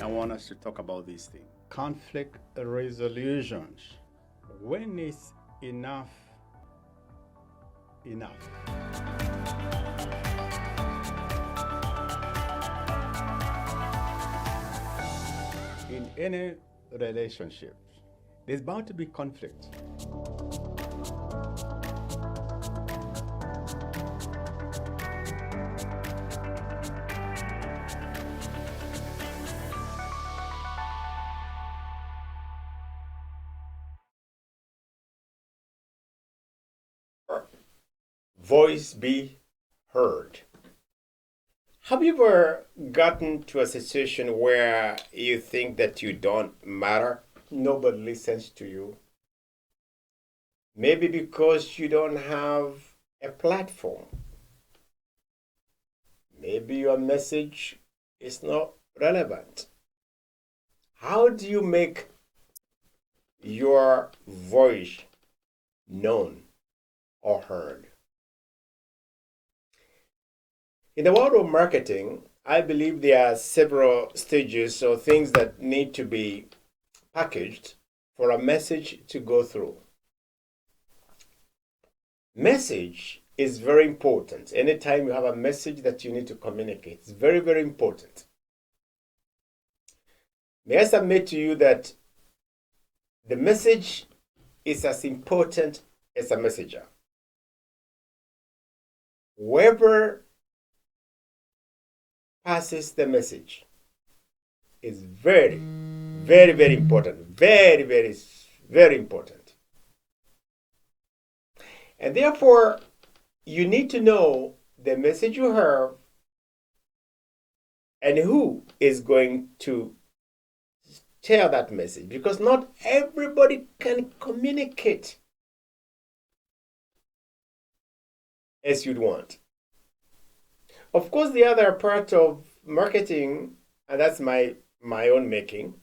I want us to talk about this thing. Conflict resolutions. When is enough enough? In any relationship, there's bound to be conflict. Voice be heard. Have you ever gotten to a situation where you think that you don't matter? Nobody listens to you. Maybe because you don't have a platform. Maybe your message is not relevant. How do you make your voice known or heard? In the world of marketing, I believe there are several stages or things that need to be packaged for a message to go through. Message is very important. Anytime you have a message that you need to communicate, it's very, very important. May I submit to you that the message is as important as a messenger. Whoever passes the message is very, very, very important. Very, very, very important. And therefore, you need to know the message you have and who is going to share that message, because not everybody can communicate as you'd want. Of course, the other part of marketing, and that's my own making,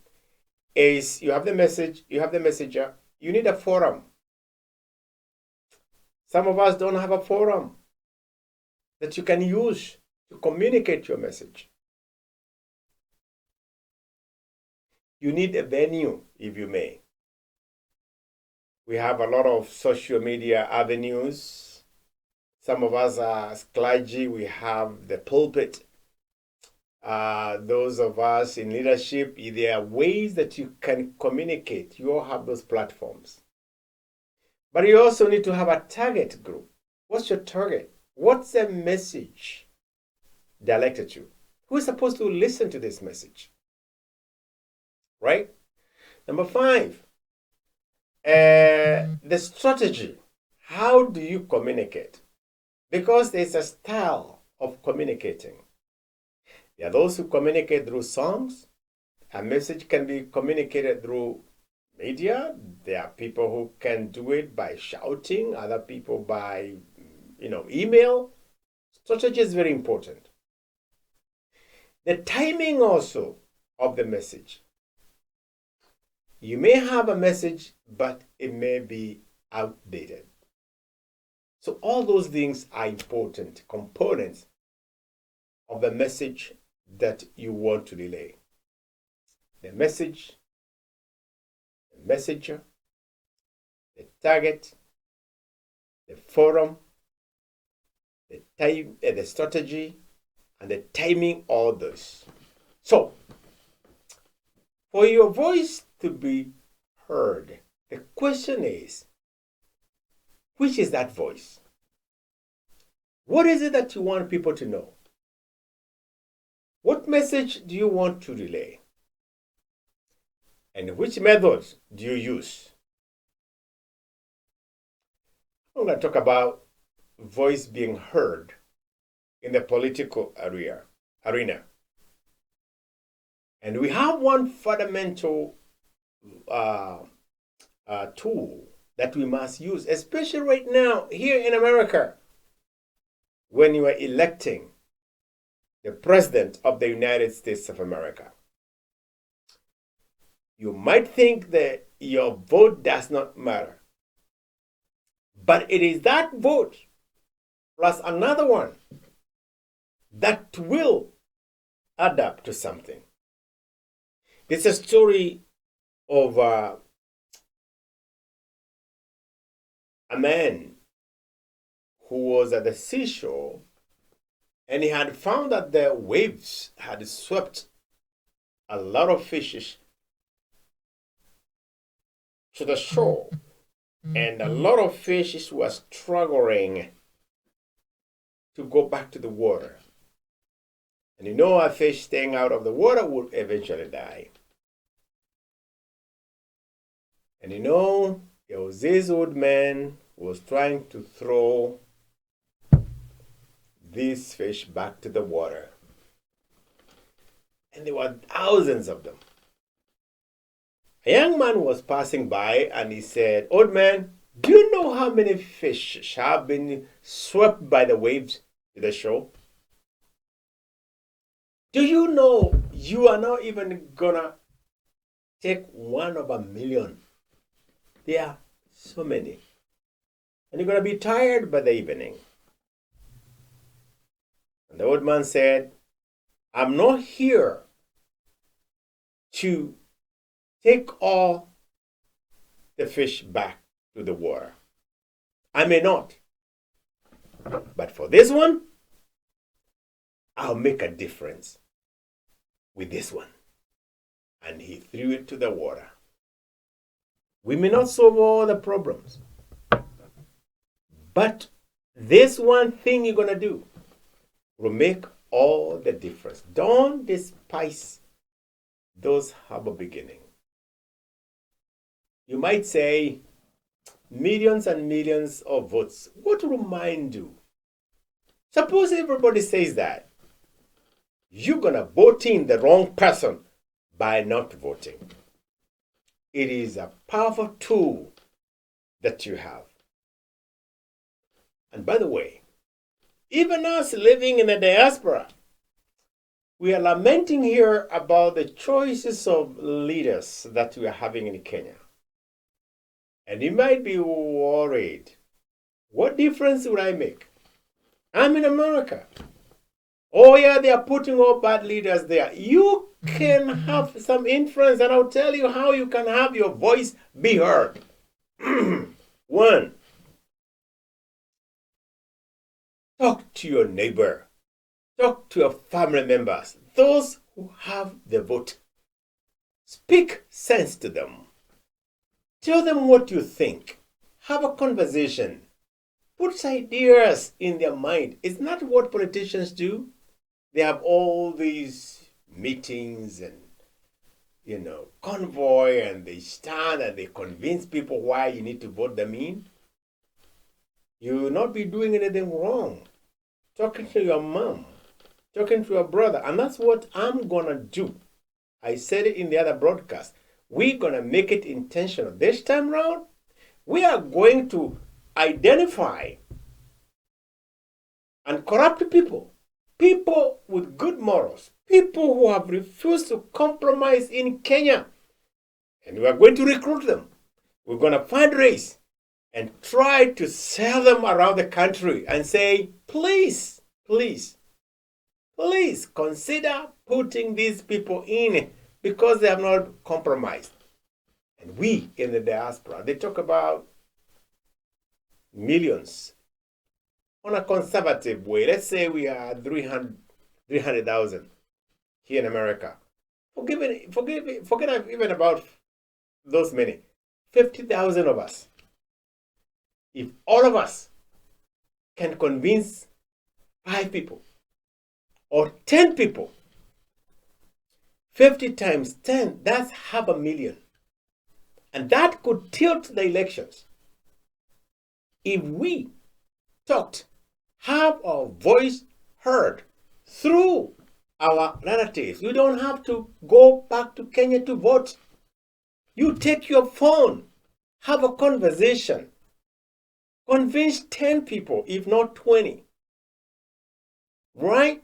is you have the message, you have the messenger, you need a forum. Some of us don't have a forum that you can use to communicate your message. You need a venue, if you may. We have a lot of social media avenues. Some of us are clergy, we have the pulpit. Those of us in leadership, there are ways that you can communicate. You all have those platforms. But you also need to have a target group. What's your target? What's the message directed to? Who is supposed to listen to this message? Right? Number 5, the strategy. How do you communicate? Because there's a style of communicating. There are those who communicate through songs. A message can be communicated through media. There are people who can do it by shouting, other people by, email. Strategy is very important. The timing also of the message. You may have a message, but it may be outdated. So all those things are important components of the message that you want to relay. The message, the messenger, the target, the forum, the time, the strategy, and the timing, all those. So, for your voice to be heard, the question is, which is that voice? What is it that you want people to know? What message do you want to relay? And which methods do you use? I'm going to talk about voice being heard in the political arena. And we have one fundamental tool that we must use, especially right now here in America, when you are electing the President of the United States of America. You might think that your vote does not matter, but it is that vote plus another one that will add up to something. It's a story of a man who was at the seashore, and he had found that the waves had swept a lot of fishes to the shore, and a lot of fishes were struggling to go back to the water. And you know, a fish staying out of the water would eventually die. And you know, there was this old man who was trying to throw these fish back to the water. And there were thousands of them. A young man was passing by and he said, "Old man, do you know how many fish have been swept by the waves to the shore? Do you know you are not even gonna take 1/1,000,000? There are so many. And you're gonna be tired by the evening." And the old man said, "I'm not here to take all the fish back to the water. I may not. But for this one, I'll make a difference with this one." And he threw it to the water. We may not solve all the problems, but this one thing you're going to do will make all the difference. Don't despise those humble beginnings. You might say, millions and millions of votes. What will mine do? Suppose everybody says that. You're going to vote in the wrong person by not voting. It is a powerful tool that you have. And by the way, even us living in the diaspora, we are lamenting here about the choices of leaders that we are having in Kenya. And you might be worried, what difference would I make? I'm in America. Oh yeah, they are putting all bad leaders there. You can have some influence, and I'll tell you how you can have your voice be heard. One, talk to your neighbor. Talk to your family members, those who have the vote. Speak sense to them. Tell them what you think. Have a conversation. Put ideas in their mind. It's not what politicians do. They have all these meetings and, convoy, and they stand and they convince people why you need to vote them in. You will not be doing anything wrong. Talking to your mom, talking to your brother, and that's what I'm going to do. I said it in the other broadcast. We're going to make it intentional. This time round, we are going to identify and corrupt people, people with good morals, people who have refused to compromise in Kenya. And we are going to recruit them. We're going to fundraise and try to sell them around the country and say, please, please, please consider putting these people in because they have not compromised. And we in the diaspora, they talk about millions on a conservative way. Let's say we are 300,000 here in America. Forget even about those many. 50,000 of us. If all of us can convince 5 people or 10 people, 50 times 10, that's 500,000. And that could tilt the elections. If we talked, have our voice heard through our relatives, you don't have to go back to Kenya to vote. You take your phone, have a conversation, convince 10 people, if not 20. Right?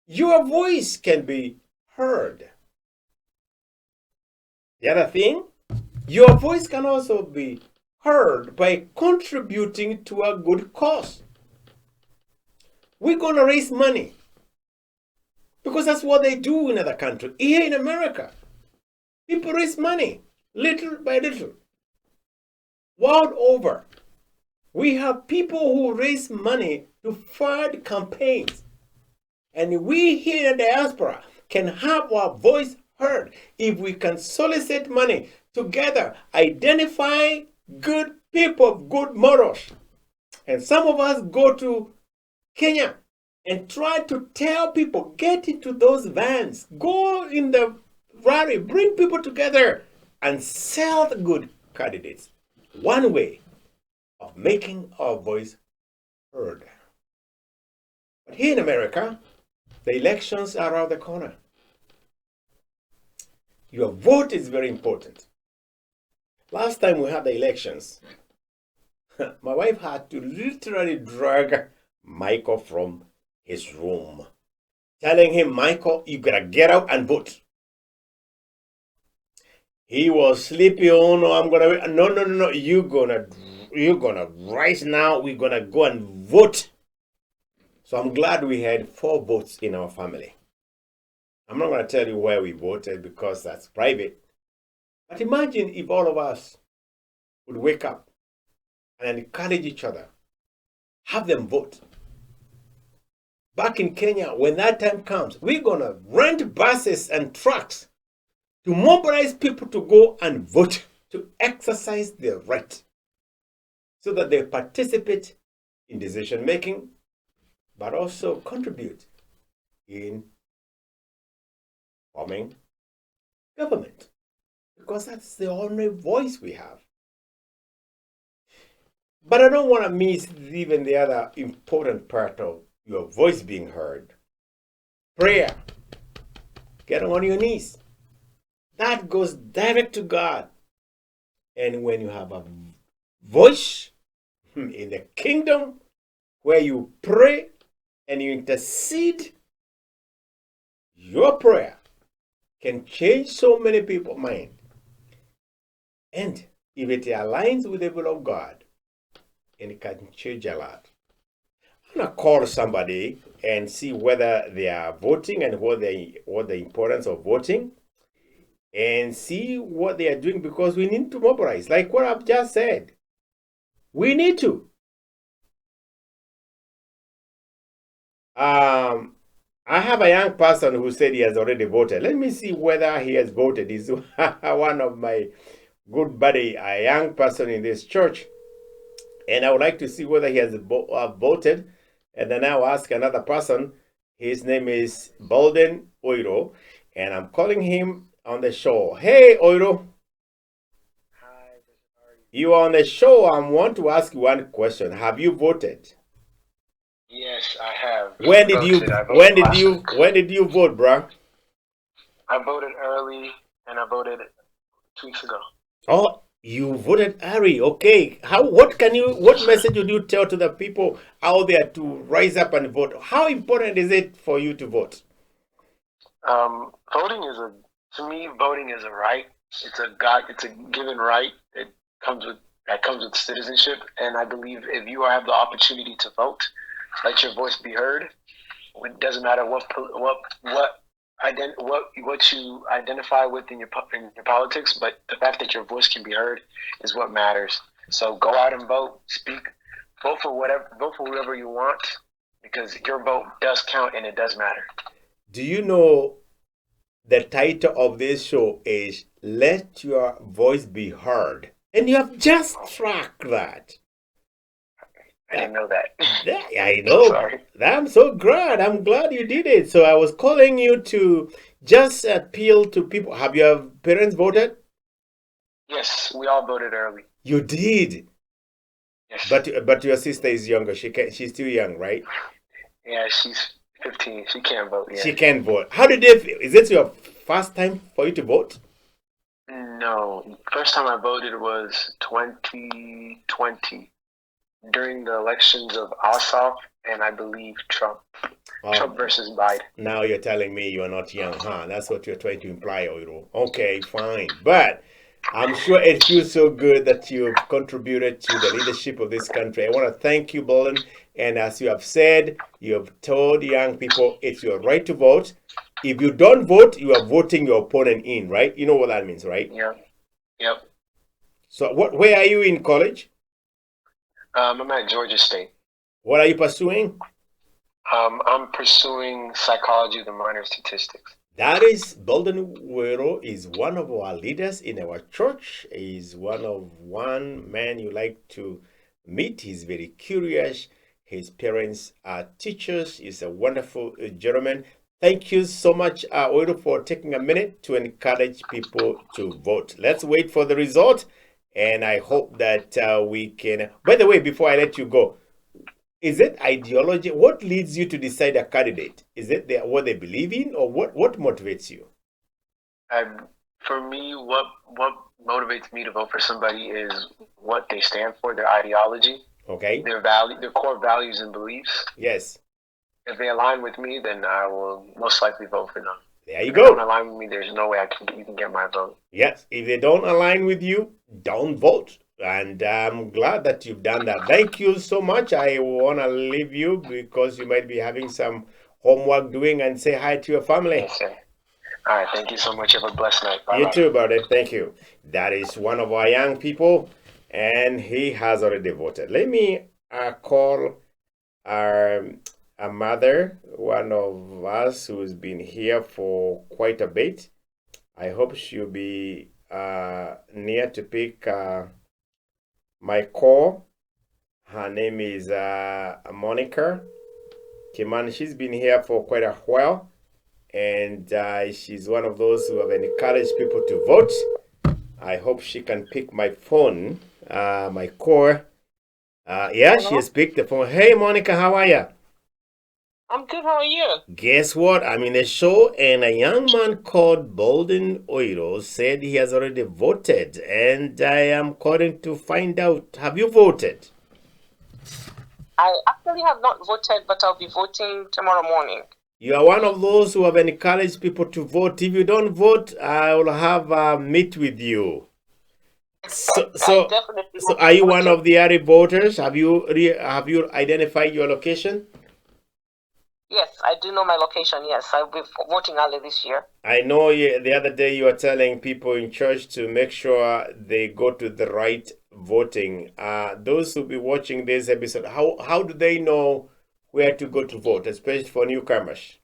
Your voice can be heard. The other thing, your voice can also be heard by contributing to a good cause. We're going to raise money because that's what they do in other countries. Here in America, People raise money little by little. World over, we have people who raise money to fund campaigns. And we here in the diaspora can have our voice heard if we can solicit money together, identify good people, good morals. And some of us go to Kenya and try to tell people, get into those vans, go in the rally, bring people together and sell the good candidates. One way of making our voice heard. But here in America, the elections are around the corner. Your vote is very important. Last time we had the elections, my wife had to literally drag Michael from his room, telling him, Michael, you gotta get out and vote. He was sleepy. Oh no, I'm gonna no. You're gonna right now. We're gonna go and vote. So I'm glad we had 4 votes in our family. I'm not gonna tell you where we voted because that's private. But imagine if all of us would wake up and encourage each other, have them vote. Back in Kenya, when that time comes, we're gonna rent buses and trucks to mobilize people to go and vote, to exercise their right, so that they participate in decision making, but also contribute in forming government, because that's the only voice we have. But I don't want to miss even the other important part of your voice being heard. Prayer. Get on your knees. That goes direct to God. And when you have a voice in the kingdom where you pray and you intercede, your prayer can change so many people's mind. And if it aligns with the will of God, and it can change a lot. I'm gonna call somebody and see whether they are voting and what the importance of voting, and see what they are doing, because we need to mobilize. Like what I've just said, we need to. I have a young person who said he has already voted. Let me see whether he has voted. He's one of my good buddy, a young person in this church. And I would like to see whether he has voted. And then I'll ask another person. His name is Baldwin, and I'm calling him on the show. Hey, Oiro. Hi, how are you? You are on the show. I want to ask you one question. Have you voted? Yes, I have When did you voted. I voted last week. when did you vote, bruh? I voted early and I voted 2 weeks ago. Oh, you voted Ari. Okay. What message would you tell to the people out there to rise up and vote? How important is it for you to vote? To me, voting is a right. It's a given right that comes with citizenship. And I believe if you have the opportunity to vote, let your voice be heard. It doesn't matter what you identify with in your politics, but the fact that your voice can be heard is what matters. So go out and vote, speak, vote for whoever you want, because your vote does count and it does matter. Do you know the title of this show is Let Your Voice Be Heard? And you have just struck that. I didn't know that. Yeah, I know. Sorry. I'm so glad. I'm glad you did it. So I was calling you to just appeal to people. Have your parents voted? Yes, we all voted early. You did. Yes. But your sister is younger. She's still young, right? Yeah, she's 15. She can't vote yet. She can vote. How did they feel? Is this your first time for you to vote? No. First time I voted was 2020 during the elections of Ossoff and I believe Trump. Trump versus Biden. Now you're telling me you're not young, huh? That's what you're trying to imply, Oiro. Okay, fine. But I'm sure it feels so good that you've contributed to the leadership of this country. I want to thank you, Baldwin. And as you have said, you have told young people it's your right to vote. If you don't vote, you are voting your opponent in, right? You know what that means, right? Yeah. Yep. So, where are you in college? I'm at Georgia State. What are you pursuing? I'm pursuing psychology with a minor in statistics. That is, Baldwin is one of our leaders in our church. He's one man you like to meet. He's very curious. His parents are teachers. He's a wonderful gentleman. Thank you so much, Oiro, for taking a minute to encourage people to vote. Let's wait for the result, and I hope that we can. By the way, before I let you go, is it ideology? What leads you to decide a candidate? Is it what they believe in, or what motivates you? For me, what motivates me to vote for somebody is what they stand for, their ideology, Okay. their core values and beliefs. Yes. If they align with me, then I will most likely vote for them. There you If go. they don't align with me, there's no way you can get my vote. Yes. If they don't align with you, don't vote. And I'm glad that you've done that. Thank you so much. I want to leave you because you might be having some homework doing, and say hi to your family. Yes, sir. All right. Thank you so much. Have a blessed night. Bye-bye. You too, brother. Thank you. That is one of our young people, and he has already voted. Let me call a mother, one of us who's been here for quite a bit. I hope she'll be near to pick my call. Her name is Monica Kiman. She's been here for quite a while, and she's one of those who have encouraged people to vote. I hope she can pick my phone, my call. Yeah, she has picked the phone. Hey, Monica, how are you? I'm good. How are you? Guess what? I'm in a show, and a young man called Baldwin said he has already voted, and I am calling to find out. Have you voted? I actually have not voted, but I'll be voting tomorrow morning. You are one of those who have encouraged people to vote. If you don't vote, I will have a meet with you. So are you one of the early voters? Have you identified your location? Yes, I do know my location. Yes, I'll be voting early this year. I know the other day you were telling people in church to make sure they go to the right voting. Those who be watching this episode, how do they know where to go to vote, especially for newcomers?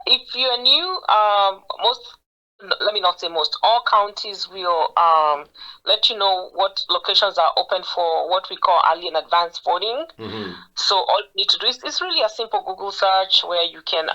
If you're new, let me not say most, all counties will let you know what locations are open for what we call early and advanced voting. Mm-hmm. So all you need to do is it's really a simple Google search where you can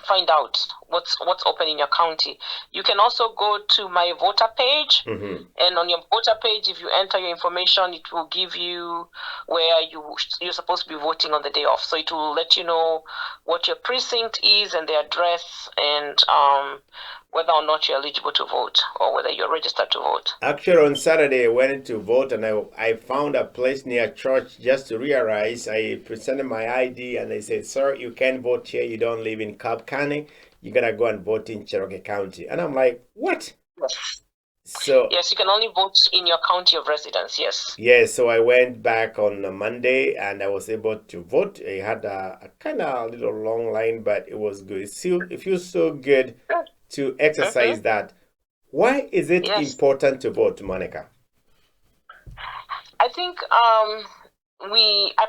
find out what's open in your county. You can also go to my voter page, Mm-hmm. and on your voter page, if you enter your information, it will give you where you're supposed to be voting on the day of. So it will let you know what your precinct is and the address, and whether or not you're eligible to vote or whether you're registered to vote. Actually, on Saturday, I went to vote, and I found a place near church just to realize. I presented my ID, and they said, "Sir, you can't vote here. You don't live in Cobb County. You gotta go and vote in Cherokee County." And I'm like, "What?" Yes. So yes, you can only vote in your county of residence. Yes. yeah, so I went back on a Monday, and I was able to vote. I had a kind of little long line, but it was good. It feels so good to exercise that. Why is it important to vote, Monica? I think I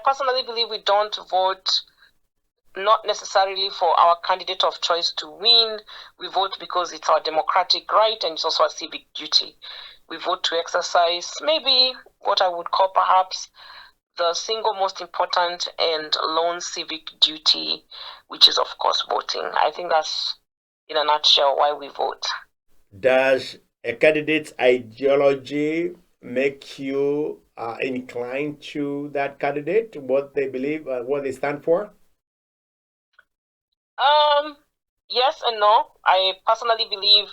personally believe we don't vote not necessarily for our candidate of choice to win. We vote because it's our democratic right, and it's also a civic duty. We vote to exercise maybe what I would call perhaps the single most important and lone civic duty, which is, of course, voting. I think that's, in a nutshell, why we vote. Does a candidate's ideology make you inclined to that candidate, what they believe, what they stand for? Yes and no. I personally believe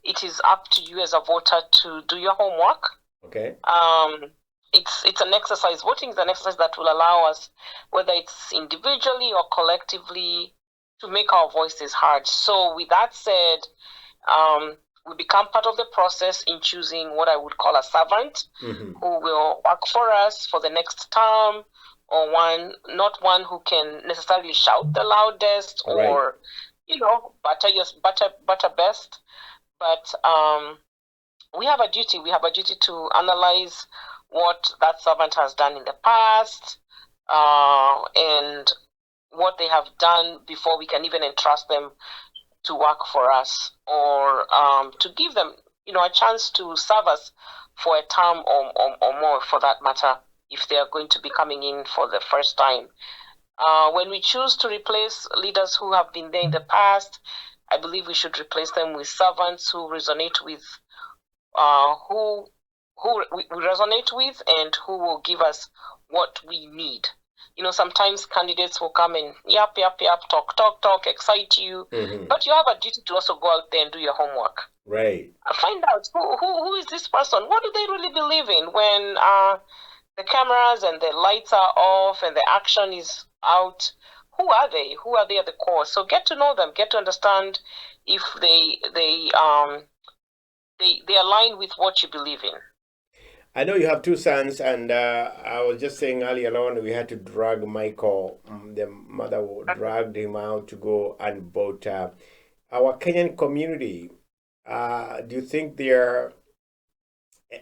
it is up to you as a voter to do your homework. Okay. It's an exercise. Voting is an exercise that will allow us, whether it's individually or collectively, to make our voices heard. So with that said, we become part of the process in choosing what I would call a servant, mm-hmm. who will work for us for the next term or not one who can necessarily shout the loudest or, butter best. But we have a duty. We have a duty to analyze what that servant has done in the past, and what they have done before we can even entrust them to work for us, or to give them, a chance to serve us for a term or more, for that matter, if they are going to be coming in for the first time. When we choose to replace leaders who have been there in the past, I believe we should replace them with servants who resonate with, who we resonate with, and who will give us what we need. Sometimes candidates will come and yap, talk, excite you, but you have a duty to also go out there and do your homework. Right. Find out who is this person? What do they really believe in when the cameras and the lights are off and the action is out? Who are they? Who are they at the core? So get to know them, get to understand if they align with what you believe in. I know you have two sons, and I was just saying earlier on, we had to drag Michael. The mother dragged him out to go and vote. Our Kenyan community, do you think they're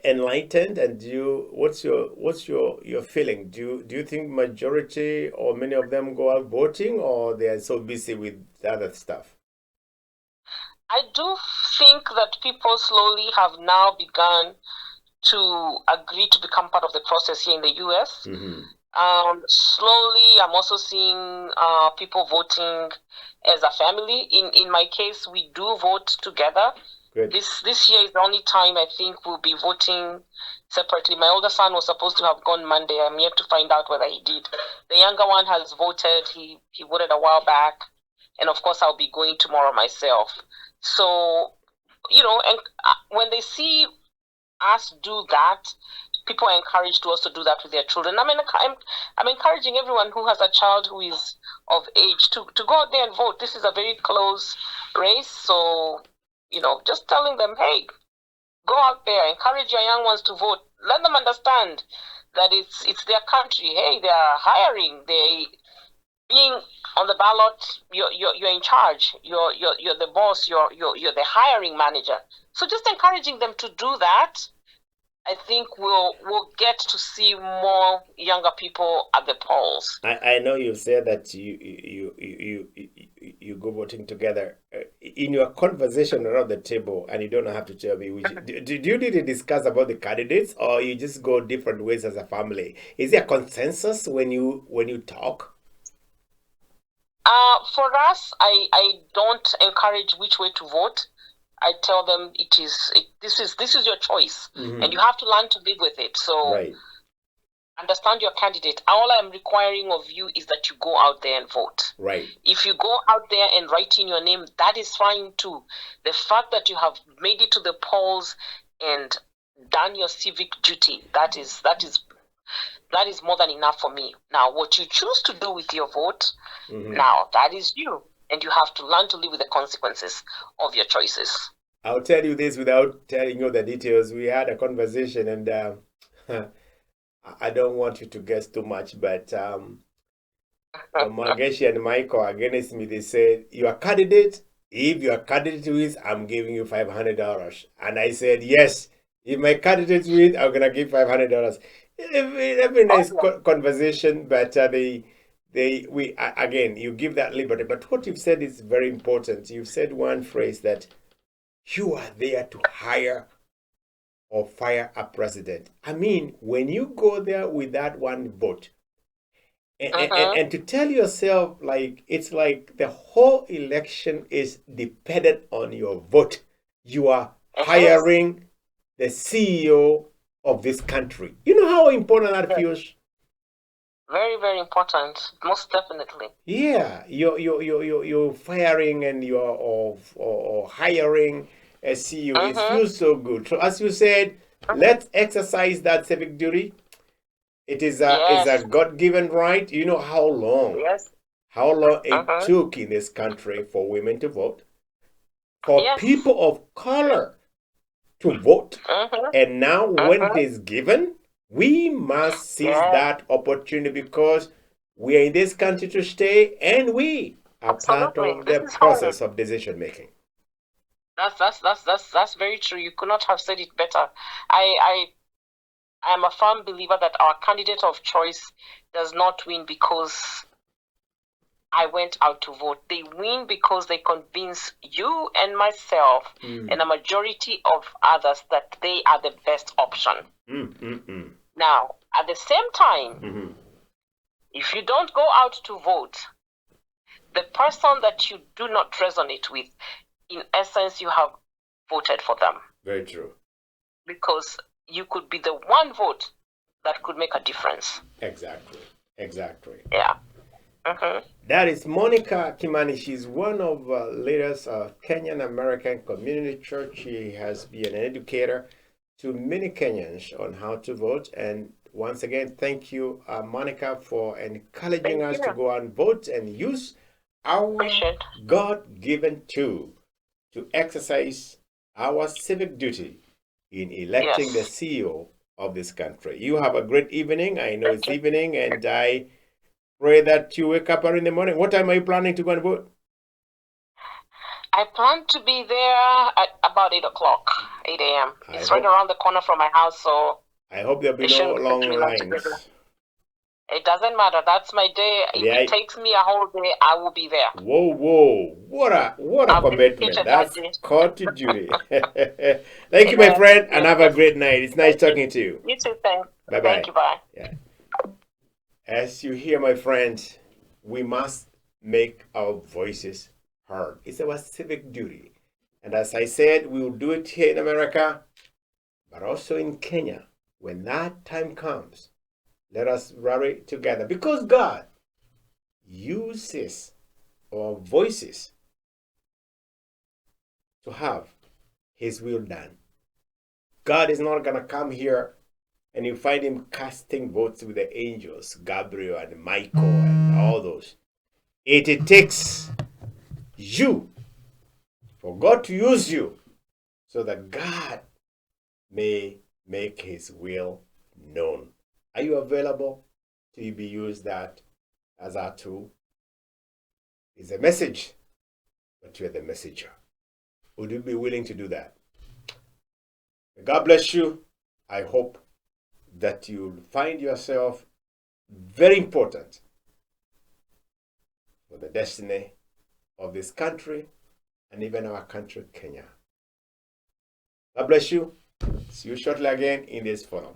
enlightened? And what's your feeling? Do you think majority or many of them go out voting, or they are so busy with other stuff? I do think that people slowly have now begun to agree to become part of the process here in the US. Slowly, I'm also seeing people voting as a family. In my case, we do vote together. Good. This year is the only time I think we'll be voting separately. My older son was supposed to have gone Monday. I'm yet to find out whether he did. The younger one has voted. He voted a while back. And of course, I'll be going tomorrow myself. So, and when they see us do that, people are encouraged to also do that with their children. I'm encouraging everyone who has a child who is of age to go out there and vote. This is a very close race, so just telling them, hey, go out there, encourage your young ones to vote. Let them understand that it's their country. Hey, they are hiring. They being on the ballot, you're in charge. You're the boss. You're the hiring manager. So just encouraging them to do that, I think we'll get to see more younger people at the polls. I know you said that you go voting together. In your conversation around the table, and you don't have to tell me which, do you need to discuss about the candidates, or you just go different ways as a family? Is there a consensus when you talk? For us, I don't encourage which way to vote. I tell them this is your choice, and you have to learn to live with it. So understand your candidate. All I'm requiring of you is that you go out there and vote. Right. If you go out there and write in your name, that is fine too. The fact that you have made it to the polls and done your civic duty, that is more than enough for me. Now, what you choose to do with your vote, now that is you. And you have to learn to live with the consequences of your choices. I'll tell you this without telling you the details. We had a conversation, and I don't want you to guess too much, but Margeshi and Michael against me. They said, your candidate, if your candidate wins, I'm giving you $500. And I said, yes, if my candidate wins, I'm going to give $500. A very nice conversation, but again, you give that liberty. But what you've said is very important. You've said one phrase that you are there to hire or fire a president. I mean, when you go there with that one vote, and to tell yourself, like, it's like the whole election is dependent on your vote. You are hiring the CEO of this country. You know how important that feels? Very, very important. Most definitely. Yeah, you're firing and you're or hiring a CEO. It feels so good. So as you said, let's exercise that civic duty. It is a God-given right. You know how long it took in this country for women to vote, for people of color to vote, and now when it is given, We must seize Yeah. that opportunity because we are in this country to stay and we are part Absolutely. of This the is home. process of decision making. That's very true. You could not have said it better. I am a firm believer that our candidate of choice does not win because I went out to vote. They win because they convince you and myself and a majority of others that they are the best option. Now, at the same time, if you don't go out to vote, the person that you do not resonate with, in essence, you have voted for them. Very true. Because you could be the one vote that could make a difference. Exactly. Yeah. Mm-hmm. That is Monica Kimani. She's one of leaders of Kenyan American Community Church. She has been an educator to many Kenyans on how to vote. And once again, thank you, Monica, for encouraging us to go out and vote and use our God-given tool to exercise our civic duty in electing the CEO of this country. You have a great evening. I know it's evening, and I pray that you wake up early in the morning. What time are you planning to go and vote? I plan to be there at about 8 o'clock, 8 a.m. It's right around the corner from my house, so I hope there'll be no long lines. It doesn't matter. That's my day. If it takes me a whole day, I will be there. Whoa. What a commitment. That's call to duty. Thank you, my friend, and have a great night. It's nice talking to you. You too, thanks. Bye-bye. Thank you, bye. Yeah. As you hear, my friend, we must make our voices heard. It's our civic duty. And as I said, we will do it here in America, but also in Kenya. When that time comes, let us rally together because God uses our voices to have His will done. God is not going to come here and you find Him casting votes with the angels, Gabriel and Michael and all those. It takes you for God to use you so that God may make His will known. Are you available to be used that as our tool? It's a message, but you're the messenger. Would you be willing to do that? God bless you. I hope that you'll find yourself very important for the destiny of this country and even our country, Kenya. God bless you. See you shortly again in this forum.